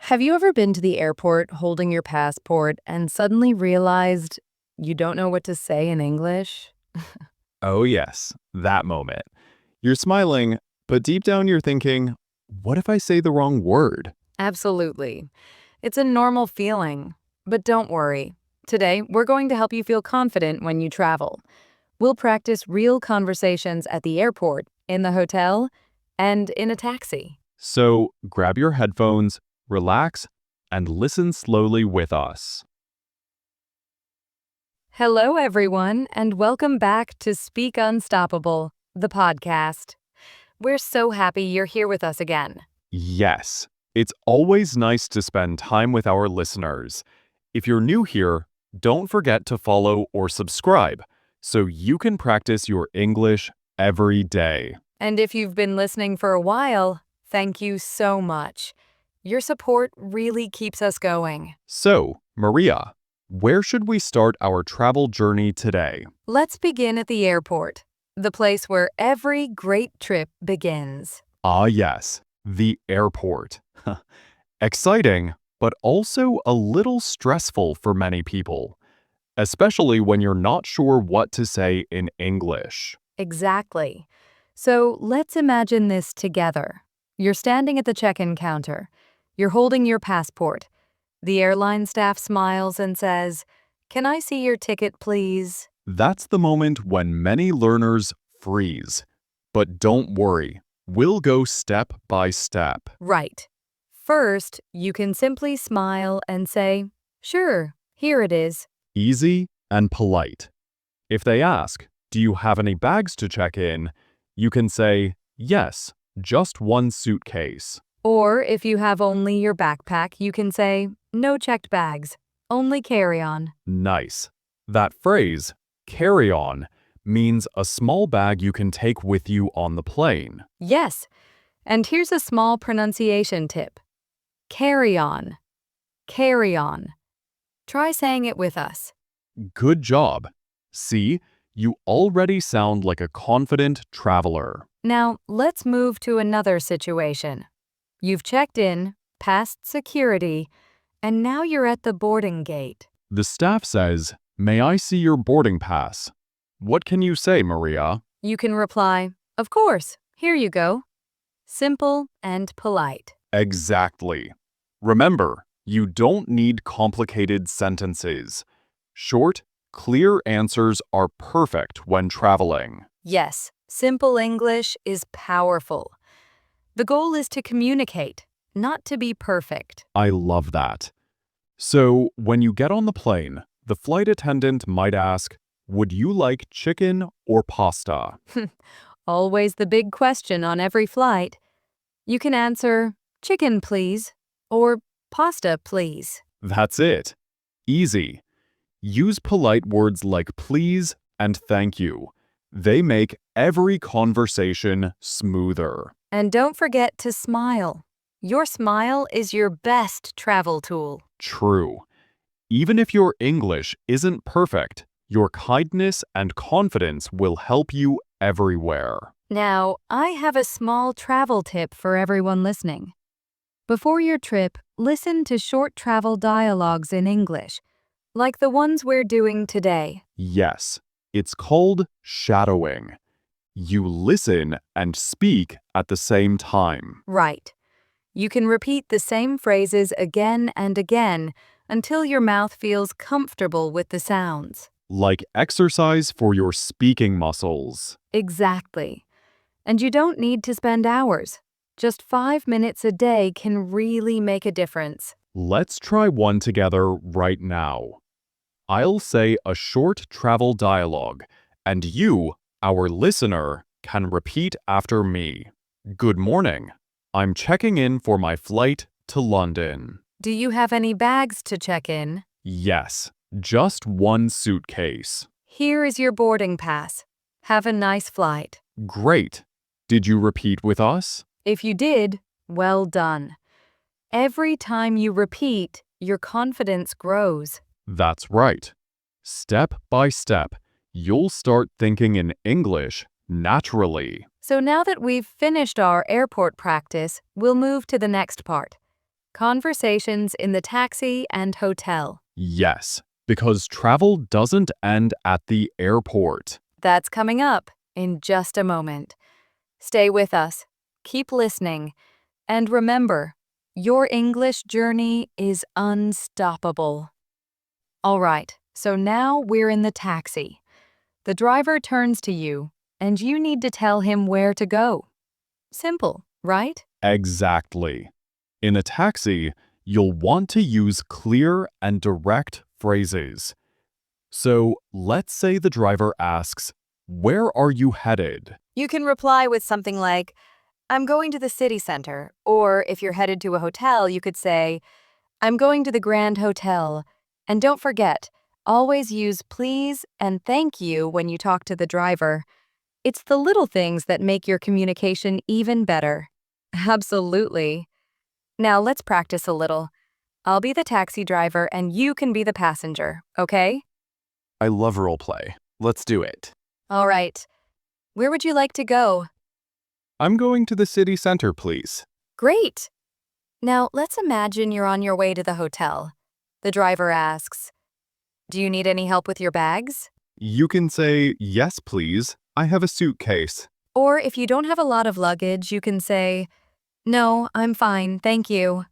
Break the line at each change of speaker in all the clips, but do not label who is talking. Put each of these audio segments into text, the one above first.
Have you ever been to the airport holding your passport and suddenly realized you don't know what to say in English?
Oh, yes, that moment. You're smiling, but deep down you're thinking, what if I say the wrong word?
Absolutely. It's a normal feeling. But don't worry. Today, we're going to help you feel confident when you travel. We'll practice real conversations at the airport, in the hotel, and in a taxi.
So grab your headphones, relax, and listen slowly with us.
Hello, everyone, and welcome back to Speak Unstoppable, the podcast. We're so happy you're here with us again.
Yes, it's always nice to spend time with our listeners. If you're new here, don't forget to follow or subscribe so you can practice your English every day.
And if you've been listening for a while, thank you so much. Your support really keeps us going.
So, Maria, where should we start our travel journey today?
Let's begin at the airport, the place where every great trip begins.
Ah, yes, the airport. Exciting, but also a little stressful for many people, especially when you're not sure what to say in English.
Exactly. So let's imagine this together. You're standing at the check-in counter. You're holding your passport. The airline staff smiles and says, "Can I see your ticket, please?"
That's the moment when many learners freeze. But don't worry, we'll go step by step.
Right. First, you can simply smile and say, "Sure, here it is."
Easy and polite. If they ask, do you have any bags to check in? You can say, yes, just one suitcase.
Or if you have only your backpack, you can say, "No checked bags, only carry-on."
Nice. That phrase, carry on, means a small bag you can take with you on the plane.
Yes. And here's a small pronunciation tip. Carry-on. Carry-on. Try saying it with us.
Good job. See, you already sound like a confident traveler.
Now, let's move to another situation. You've checked in, passed security, and now you're at the boarding gate.
The staff says, may I see your boarding pass? What can you say, Maria?
You can reply, "Of course, here you go." Simple and polite.
Exactly. Remember, you don't need complicated sentences. Short, clear answers are perfect when traveling.
Yes, simple English is powerful. The goal is to communicate, not to be perfect.
I love that. So, when you get on the plane, the flight attendant might ask, would you like chicken or pasta?
Always the big question on every flight. You can answer, "Chicken, please," or "Pasta, please."
That's it. Easy. Use polite words like please and thank you. They make every conversation smoother.
And don't forget to smile. Your smile is your best travel tool.
True. Even if your English isn't perfect, your kindness and confidence will help you everywhere.
Now, I have a small travel tip for everyone listening. Before your trip, listen to short travel dialogues in English, like the ones we're doing today.
Yes, it's called shadowing. You listen and speak at the same time.
Right. You can repeat the same phrases again and again until your mouth feels comfortable with the sounds.
Like exercise for your speaking muscles.
Exactly. And you don't need to spend hours. Just 5 minutes a day can really make a difference.
Let's try one together right now. I'll say a short travel dialogue, and you, our listener, can repeat after me. Good morning. I'm checking in for my flight to London.
Do you have any bags to check in?
Yes, just one suitcase.
Here is your boarding pass. Have a nice flight.
Great. Did you repeat with us?
If you did, well done. Every time you repeat, your confidence grows.
That's right. Step by step, you'll start thinking in English naturally.
So now that we've finished our airport practice, we'll move to the next part. Conversations in the taxi and hotel.
Yes, because travel doesn't end at the airport.
That's coming up in just a moment. Stay with us, keep listening, and remember, your English journey is unstoppable. All right, so now we're in the taxi. The driver turns to you, and you need to tell him where to go. Simple, right?
Exactly. In a taxi, you'll want to use clear and direct phrases. So let's say the driver asks, "Where are you headed?"
You can reply with something like, I'm going to the city center. Or if you're headed to a hotel, you could say, I'm going to the Grand Hotel. And don't forget, always use please and thank you when you talk to the driver. It's the little things that make your communication even better. Absolutely. Now let's practice a little. I'll be the taxi driver and you can be the passenger, okay?
I love roleplay. Let's do it.
All right. Where would you like to go?
I'm going to the city center, please.
Great. Now let's imagine you're on your way to the hotel. The driver asks, do you need any help with your bags?
You can say, "Yes, please. I have a suitcase."
Or if you don't have a lot of luggage, you can say, no, I'm fine, thank you.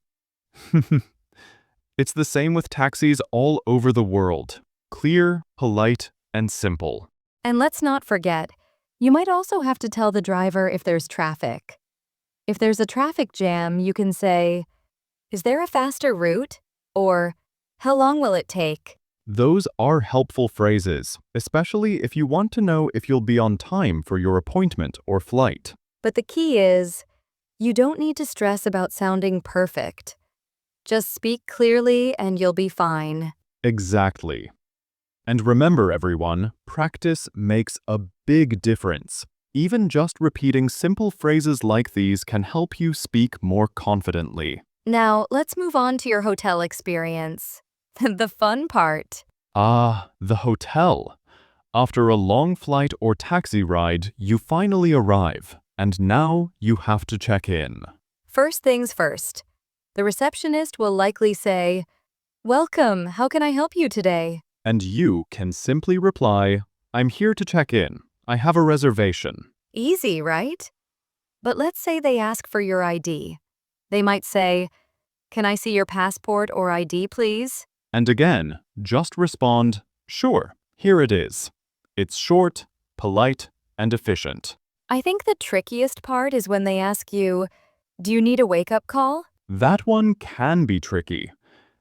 It's the same with taxis all over the world. Clear, polite, and simple.
And let's not forget, you might also have to tell the driver if there's traffic. If there's a traffic jam, you can say, is there a faster route? Or, how long will it take?
Those are helpful phrases, especially if you want to know if you'll be on time for your appointment or flight.
But the key is, you don't need to stress about sounding perfect. Just speak clearly and you'll be fine.
Exactly. And remember, everyone, practice makes a big difference. Even just repeating simple phrases like these can help you speak more confidently.
Now, let's move on to your hotel experience. The fun part.
Ah, the hotel. After a long flight or taxi ride, you finally arrive, and now you have to check in.
First things first. The receptionist will likely say, welcome, how can I help you today?
And you can simply reply, "I'm here to check in. I have a reservation."
Easy, right? But let's say they ask for your ID. They might say, can I see your passport or ID, please?
And again, just respond, "Sure, here it is." It's short, polite, and efficient.
I think the trickiest part is when they ask you, do you need a wake-up call?
That one can be tricky,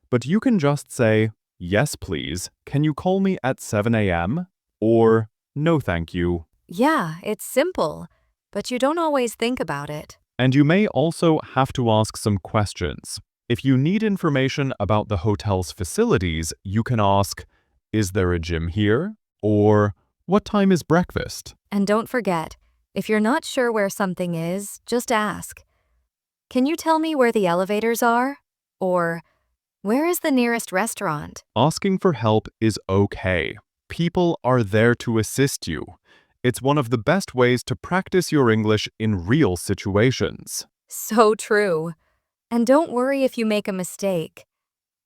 but you can just say, "Yes, please. Can you call me at 7 a.m.?" Or, "No, thank you."
Yeah, it's simple, but you don't always think about it.
And you may also have to ask some questions. If you need information about the hotel's facilities, you can ask, "Is there a gym here?" Or, "What time is breakfast?"
And don't forget, if you're not sure where something is, just ask. Can you tell me where the elevators are? Or, where is the nearest restaurant?
Asking for help is okay. People are there to assist you. It's one of the best ways to practice your English in real situations.
So true. And don't worry if you make a mistake.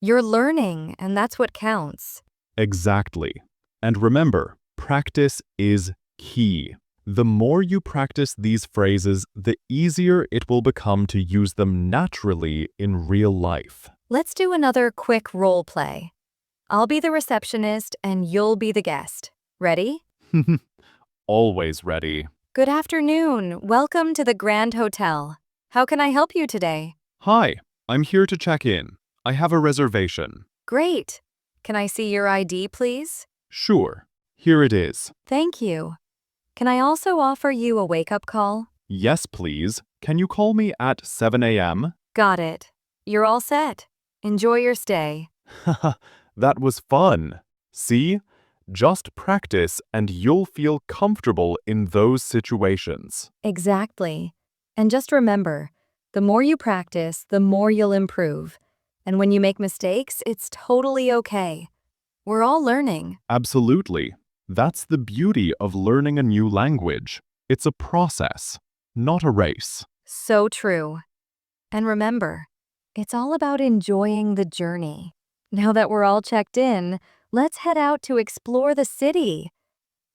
You're learning, and that's what counts.
Exactly. And remember, practice is key. The more you practice these phrases, the easier it will become to use them naturally in real life.
Let's do another quick role play. I'll be the receptionist and you'll be the guest. Ready?
Always ready.
Good afternoon. Welcome to the Grand Hotel. How can I help you today?
Hi, I'm here to check in. I have a reservation.
Great. Can I see your ID, please?
Sure. Here it is.
Thank you. Can I also offer you a wake-up call?
Yes, please. Can you call me at 7 a.m.?
Got it. You're all set. Enjoy your stay.
Haha, that was fun. See? Just practice and you'll feel comfortable in those situations.
Exactly. And just remember, the more you practice, the more you'll improve. And when you make mistakes, it's totally okay. We're all learning.
Absolutely. That's the beauty of learning a new language. It's a process, not a race.
So true. And remember, It's all about enjoying the journey. Now that we're all checked in, let's head out to explore the city.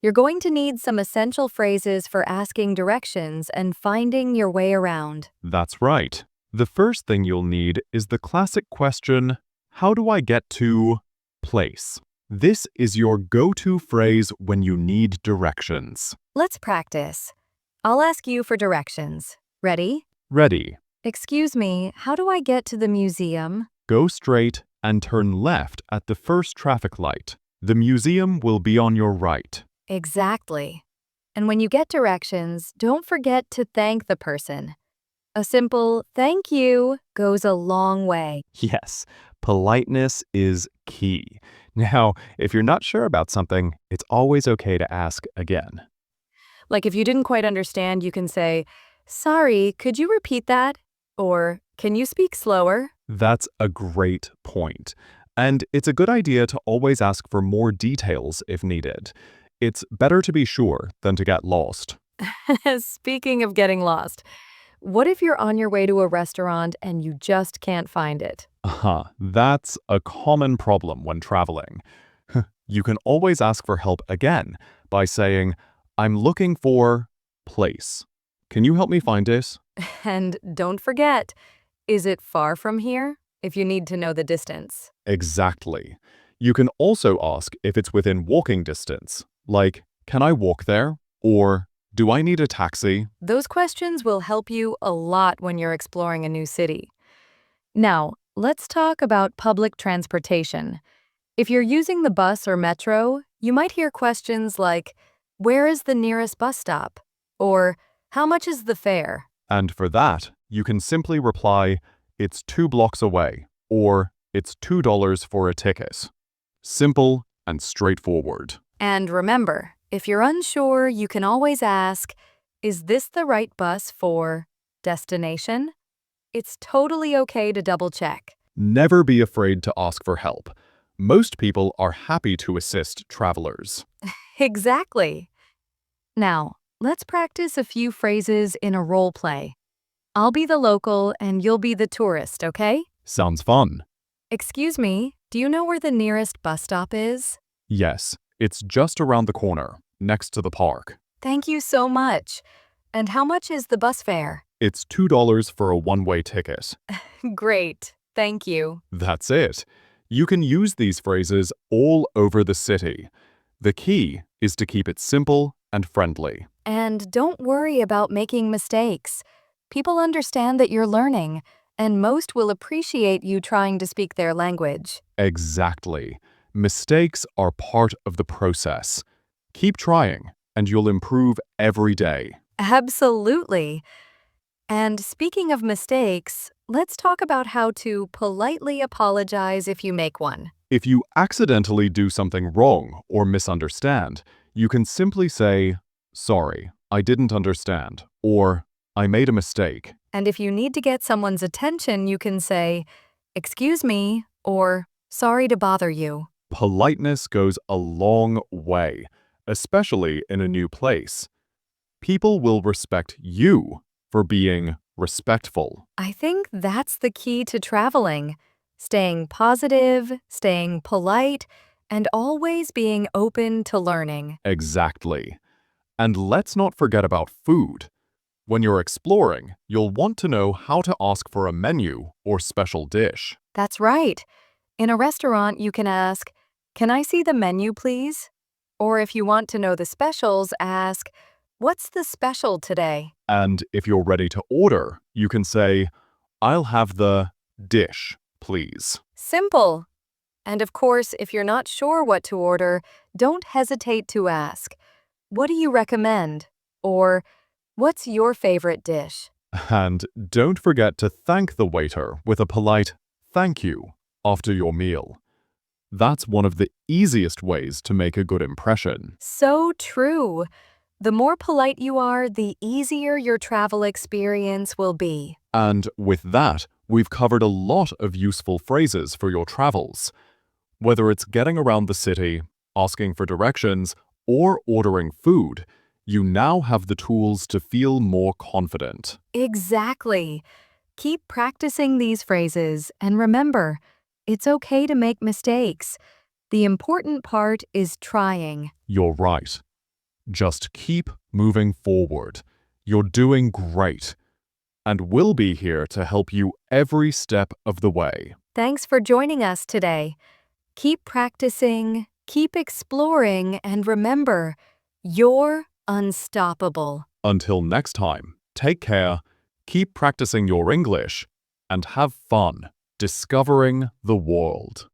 You're going to need some essential phrases for asking directions and finding your way around.
That's right. The first thing you'll need is the classic question, how do I get to place? This is your go-to phrase when you need directions.
Let's practice. I'll ask you for directions. Ready?
Ready.
Excuse me, how do I get to the museum?
Go straight and turn left at the first traffic light. The museum will be on your right.
Exactly. And when you get directions, don't forget to thank the person. A simple thank you goes a long way.
Yes, politeness is key. Now, if you're not sure about something, it's always okay to ask again.
Like if you didn't quite understand, you can say, "Sorry, could you repeat that?" Or, "Can you speak slower?"
That's a great point. And it's a good idea to always ask for more details if needed. It's better to be sure than to get lost.
Speaking of getting lost, what if you're on your way to a restaurant and you just can't find it?
That's a common problem when traveling. You can always ask for help again by saying, I'm looking for place. Can you help me find it?
And don't forget, is it far from here? If you need to know the distance.
Exactly. You can also ask if it's within walking distance, like, can I walk there? Or, do I need a taxi?
Those questions will help you a lot when you're exploring a new city. Now, let's talk about public transportation. If you're using the bus or metro, you might hear questions like, where is the nearest bus stop? Or, how much is the fare?
And for that, you can simply reply, it's 2 blocks away, or it's $2 for a ticket. Simple and straightforward.
And remember, if you're unsure, you can always ask, is this the right bus for destination? It's totally okay to double check.
Never be afraid to ask for help. Most people are happy to assist travelers.
Exactly. Now, let's practice a few phrases in a role play. I'll be the local and you'll be the tourist, okay?
Sounds fun.
Excuse me, do you know where the nearest bus stop is?
Yes, it's just around the corner, next to the park.
Thank you so much. And how much is the bus fare?
It's $2 for a one-way ticket.
Great, thank you.
That's it. You can use these phrases all over the city. The key is to keep it simple and friendly.
And don't worry about making mistakes. People understand that you're learning, and most will appreciate you trying to speak their language.
Exactly. Mistakes are part of the process. Keep trying, and you'll improve every day.
Absolutely. And speaking of mistakes, let's talk about how to politely apologize if you make one.
If you accidentally do something wrong or misunderstand, you can simply say, sorry, I didn't understand, or I made a mistake.
And if you need to get someone's attention, you can say, excuse me, or sorry to bother you.
Politeness goes a long way, especially in a new place. People will respect you for being respectful.
I think that's the key to traveling. Staying positive, staying polite, and always being open to learning.
Exactly. And let's not forget about food. When you're exploring, you'll want to know how to ask for a menu or special dish.
That's right. In a restaurant, you can ask, can I see the menu, please? Or if you want to know the specials, ask, what's the special today?
And if you're ready to order, you can say, I'll have the dish, please.
Simple. And of course, if you're not sure what to order, don't hesitate to ask, what do you recommend? Or, what's your favorite dish?
And don't forget to thank the waiter with a polite thank you after your meal. That's one of the easiest ways to make a good impression.
So true. The more polite you are, the easier your travel experience will be.
And with that, we've covered a lot of useful phrases for your travels. Whether it's getting around the city, asking for directions, or ordering food, you now have the tools to feel more confident.
Exactly. Keep practicing these phrases and remember, it's okay to make mistakes. The important part is trying.
You're right. Just keep moving forward. You're doing great. And we'll be here to help you every step of the way.
Thanks for joining us today. Keep practicing, keep exploring, and remember, you're unstoppable.
Until next time, take care, keep practicing your English, and have fun discovering the world.